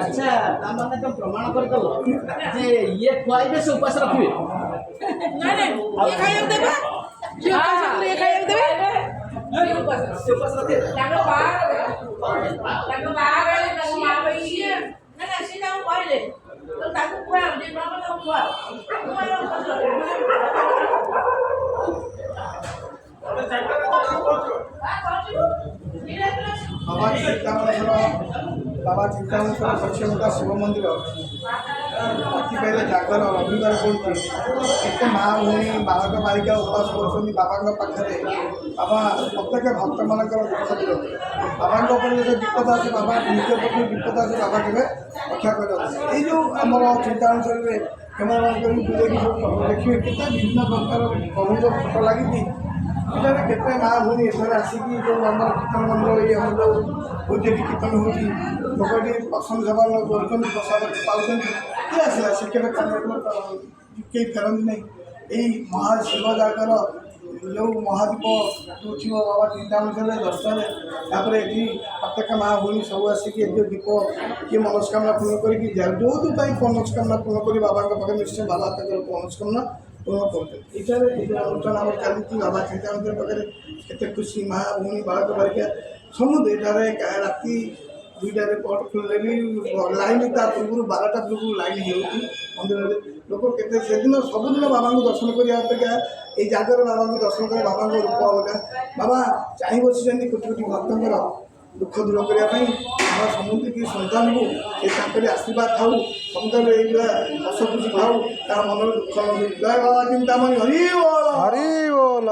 अच्छा ताମାନେ तो प्रमाण कर दलो जे ये खुआइबे से उपास रखिबे नहीं नहीं ये खाइए देबे ये खाइए देबे ये उपास रखिबे ताको बाहर मावे ये ना ना सीधा कहले तो ताको खुआ जे बाबा तो खुआ बाबा चिंतामणेश्वर सक्षमता शिव मंदिर राति पहले जागर रविवार पड़े माँ भूमि बालक बालिका उपास कर बाबा पाखे बाबा प्रत्येक भक्त मान दुख दूर बाबा जो विपद आसे बाबा निज प्रति विपद आसे बाबा के रक्षा कर जो आम चिंतामणेश्वर कैमेरा मान बुले देखिए केते विभिन्न प्रकार प्रभु फोटो लगी ଏଠାରେ କେତେ ମା ଭଉଣୀ ଏଠାରେ ଆସିକି ଯେଉଁ ଆମର କୀର୍ତ୍ତନ ମଣ୍ଡଳ ଇଏ ଆମର ଯେଉଁ ପୂଜାଟି କୀର୍ତ୍ତନ ହେଉଛି ଲୋକ ଏଠି ପସନ୍ଦ ସେବା କରୁଛନ୍ତି ପ୍ରସାଦ ପାଉଛନ୍ତି କିଏ ଆସିଲା ସେ କେବେ କେହି ଫେରନ୍ତି ନାହିଁ। ଏଇ ମହାଶିବ ଜାଗର ଯେଉଁ ମହାଦୀପ ଯେଉଁ ଥିବ ବାବା ଚିନ୍ତାମଣେଶ୍ୱରରେ ଦଶଟାରେ ତାପରେ ଏଠି ପ୍ରତ୍ୟେକ ମା ଭଉଣୀ ସବୁ ଆସିକି ଏ ଯେଉଁ ଦୀପ କିଏ ମନସ୍କାମନା ପୂର୍ଣ୍ଣ କରିକି ଯେଉଁଥିପାଇଁ ମନସ୍କାମନା ପୂର୍ଣ୍ଣ କରି ବାବାଙ୍କ ପାଖରେ ନିଶ୍ଚୟ ବାବା ତାଙ୍କର ମନସ୍କାମନା ପୂର୍ଣ୍ଣ କରୁଛନ୍ତି। ଏଠାରେ ଏ ଯେଉଁ ଅନୁଷ୍ଠାନ ଆମର ଚାଲିଛି ବାବା ଚିନ୍ତାମଣେଶ୍ୱର ପାଖରେ କେତେ ଖୁସି ମା ଭଉଣୀ ବାଳକ ବାଳିକା ସମୁଦ୍ର ଏଠାରେ ରାତି 2টাରେ ପଟ ଖୋଲିଲେ ବି ଲାଇନ୍ ତା ପୂର୍ବରୁ 12ଟା ପୂର୍ବରୁ ଲାଇନ୍ ହେଉଛି ମନ୍ଦିରରେ ଲୋକ କେତେ ସେଦିନ ସବୁଦିନ ବାବାଙ୍କୁ ଦର୍ଶନ କରିବା ଅପେକ୍ଷା ଏଇ ଜାଗାରେ ବାବାଙ୍କୁ ଦର୍ଶନ କରିବା ବାବାଙ୍କ ରୂପ ଅଲଗା ବାବା ଚାହିଁ ବସିଛନ୍ତି କୋଟି କୋଟି ଭକ୍ତଙ୍କର ଦୁଃଖ ଦୂର କରିବା ପାଇଁ ଆମ ସମୁଦ୍ରକି ସନ୍ତାନକୁ ସେ ତାଙ୍କରି ଆଶୀର୍ବାଦ ଥାଉ ସମୁଦ୍ରରେ ଏଇଭଳିଆ ହସ ଖୁସି ଥାଉ ତାର ମନରେ ଦୁଃଖ ଜୟ ବାବା ଚିନ୍ତାମଣି ହରି ବୋଲ।